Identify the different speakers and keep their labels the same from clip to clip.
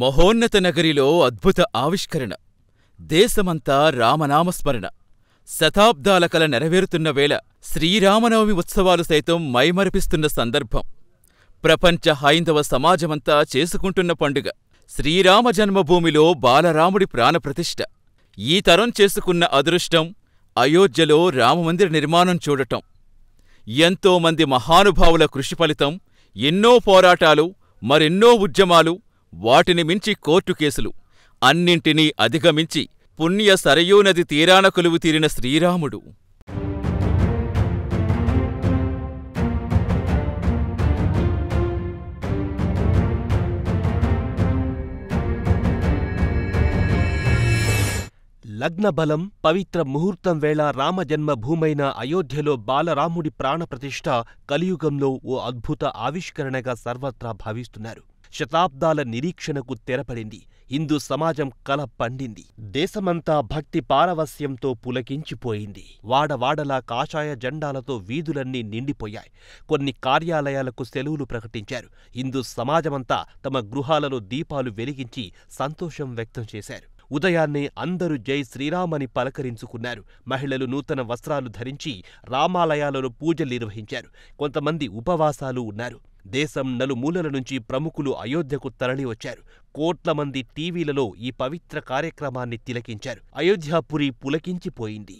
Speaker 1: మహోన్నత నగరిలో అద్భుత ఆవిష్కరణ. దేశమంతా రామనామస్మరణ. శతాబ్దాల కల నెరవేరుతున్న వేళ శ్రీరామనవమి ఉత్సవాలు సైతం మైమరపిస్తున్న సందర్భం. ప్రపంచ హైందవ సమాజమంతా చేసుకుంటున్న పండుగ. శ్రీరామ జన్మభూమిలో బాలరాముడి ప్రాణప్రతిష్ఠ. ఈ తరం చేసుకున్న అదృష్టం అయోధ్యలో రామమందిర నిర్మాణం చూడటం. ఎంతోమంది మహానుభావుల కృషి ఫలితం. ఎన్నో పోరాటాలు, మరెన్నో ఉద్యమాలు, వాటిని మించి కోర్టు కేసులు, అన్నింటినీ అధిగమించి పుణ్య సరయూ నది తీరాన కొలువు తీరిన శ్రీరాముడు.
Speaker 2: లగ్నబలం, పవిత్ర ముహూర్తం వేళ రామజన్మభూమైన అయోధ్యలో బాలరాముడి ప్రాణప్రతిష్ఠ కలియుగంలో ఓ అద్భుత ఆవిష్కరణగా సర్వత్రా భావిస్తున్నారు. శతాబ్దాల నిరీక్షణకు తెరపడింది. హిందూ సమాజం కల పండింది. దేశమంతా భక్తి పారవస్యంతో పులకించిపోయింది. వాడవాడలా కాషాయ జెండాలతో వీధులన్నీ నిండిపోయాయి. కొన్ని కార్యాలయాలకు సెలవులు ప్రకటించారు. హిందూ సమాజమంతా తమ గృహాలలో దీపాలు వెలిగించి సంతోషం వ్యక్తం చేశారు. ఉదయాన్నే అందరూ జై శ్రీరామని పలకరించుకున్నారు. మహిళలు నూతన వస్త్రాలు ధరించి రామాలయాలలో పూజలు నిర్వహించారు. కొంతమంది ఉపవాసాలు ఉన్నారు. దేశం నలుమూలల నుంచి ప్రముఖులు అయోధ్యకు తరలివచ్చారు. కోట్ల మంది టీవీలలో ఈ పవిత్ర కార్యక్రమాన్ని తిలకించారు. అయోధ్యాపురి పులకించిపోయింది.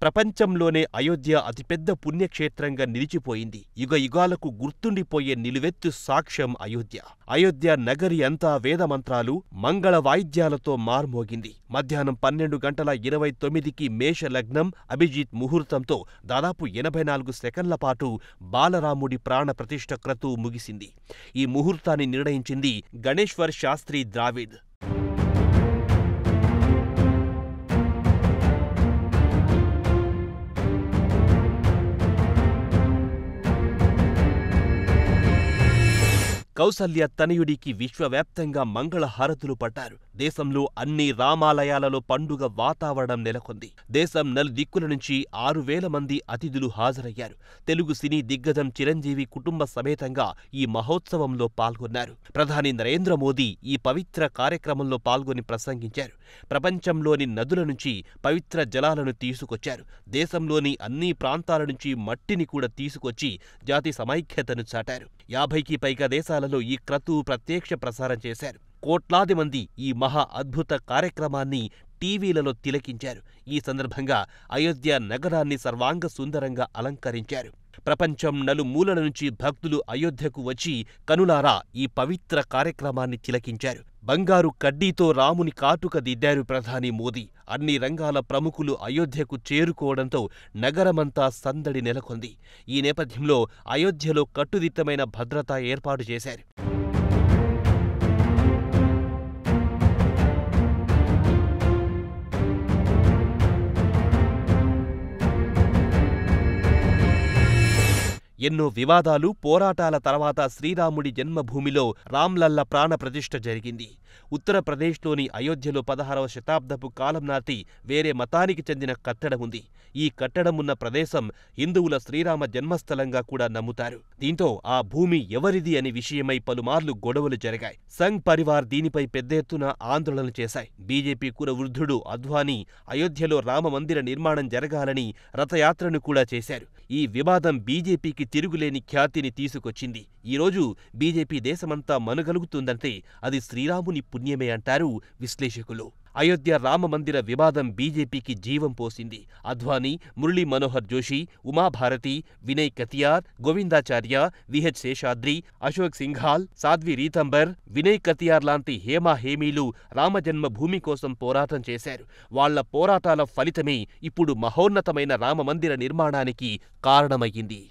Speaker 2: ప్రపంచంలోనే అయోధ్య అతిపెద్ద పుణ్యక్షేత్రంగా నిలిచిపోయింది. యుగయుగాలకు గుర్తుండిపోయే నిలువెత్తు సాక్ష్యం అయోధ్య. అయోధ్య నగరి అంతా వేదమంత్రాలు, మంగళ వాయిద్యాలతో మార్మోగింది. మధ్యాహ్నం 12:29కి మేషలగ్నం, అభిజిత్ ముహూర్తంతో దాదాపు 84 సెకన్ల పాటు బాలరాముడి ప్రాణ ప్రతిష్ఠ క్రతువు ముగిసింది. ఈ ముహూర్తాన్ని నిర్ణయించింది గణేశ్వర్ శాస్త్రి ద్రావిడ్. కౌసల్య తనయుడికి విశ్వవ్యాప్తంగా మంగళహారతులు పట్టారు. దేశంలో అన్ని రామాలయాలలో పండుగ వాతావరణం నెలకొంది. దేశం నలుదిక్కుల నుంచి 6,000 మంది అతిథులు హాజరయ్యారు. తెలుగు సినీ దిగ్గజం చిరంజీవి కుటుంబ సమేతంగా ఈ మహోత్సవంలో పాల్గొన్నారు. ప్రధాని నరేంద్ర మోదీ ఈ పవిత్ర కార్యక్రమంలో పాల్గొని ప్రసంగించారు. ప్రపంచంలోని నదుల నుంచి పవిత్ర జలాలను తీసుకొచ్చారు. దేశంలోని అన్ని ప్రాంతాల నుంచి మట్టిని కూడా తీసుకొచ్చి జాతి సమైక్యతను చాటారు. 50కి పైగా దేశాలలో ఈ క్రతువు ప్రత్యక్ష ప్రసారం చేశారు. కోట్లాది మంది ఈ మహా అద్భుత కార్యక్రమాన్ని టీవీలలో తిలకించారు. ఈ సందర్భంగా అయోధ్య నగరాన్ని సర్వాంగ సుందరంగా అలంకరించారు. ప్రపంచం నలుమూలల నుంచి భక్తులు అయోధ్యకు వచ్చి కనులారా ఈ పవిత్ర కార్యక్రమాన్ని తిలకించారు. బంగారు కడ్డీతో రాముని కాటుక దిద్దారు ప్రధాని మోదీ. అన్ని రంగాల ప్రముఖులు అయోధ్యకు చేరుకోవడంతో నగరమంతా సందడి నెలకొంది. ఈ నేపథ్యంలో అయోధ్యలో కట్టుదిట్టమైన భద్రతా ఏర్పాటు చేశారు. ఎన్నో వివాదాలు, పోరాటాల తర్వాత శ్రీరాముడి జన్మభూమిలో రామ్లల్ల ప్రాణ ప్రతిష్ఠ జరిగింది. ఉత్తరప్రదేశ్లోని అయోధ్యలో 16వ శతాబ్దపు కాలం నాటి వేరే మతానికి చెందిన కట్టడం ఉంది. ఈ కట్టడం ఉన్న ప్రదేశం హిందువుల శ్రీరామ జన్మస్థలంగా కూడా నమ్ముతారు. దీంతో ఆ భూమి ఎవరిది అనే విషయమై పలుమార్లు గొడవలు జరిగాయి. సంఘ్ పరివార్ దీనిపై పెద్ద ఎత్తున ఆందోళనలు చేశాయి. బీజేపీ కురవృద్ధుడు అద్వానీ అయోధ్యలో రామమందిర నిర్మాణం జరగాలని రథయాత్రను కూడా చేశారు. ఈ వివాదం బీజేపీకి తిరుగులేని ఖ్యాతిని తీసుకొచ్చింది. ఈరోజు బీజేపీ దేశమంతా మనుగలుగుతుందంటే అది శ్రీరాముని పుణ్యమే అంటారు విశ్లేషకులు. అయోధ్య రామమందిర వివాదం బీజేపీకి జీవం పోసింది. అద్వానీ, మురళీ మనోహర్ జోషి, ఉమాభారతి, వినయ్ కతియార్, గోవిందాచార్య, విహెచ్ శేషాద్రి, అశోక్ సింఘాల్, సాధ్వి రీతంబర్, వినయ్ కతియార్ లాంటి హేమీలు రామజన్మభూమి కోసం పోరాటం చేశారు. వాళ్ల పోరాటాల ఫలితమే ఇప్పుడు మహోన్నతమైన రామమందిర నిర్మాణానికి కారణమయ్యింది.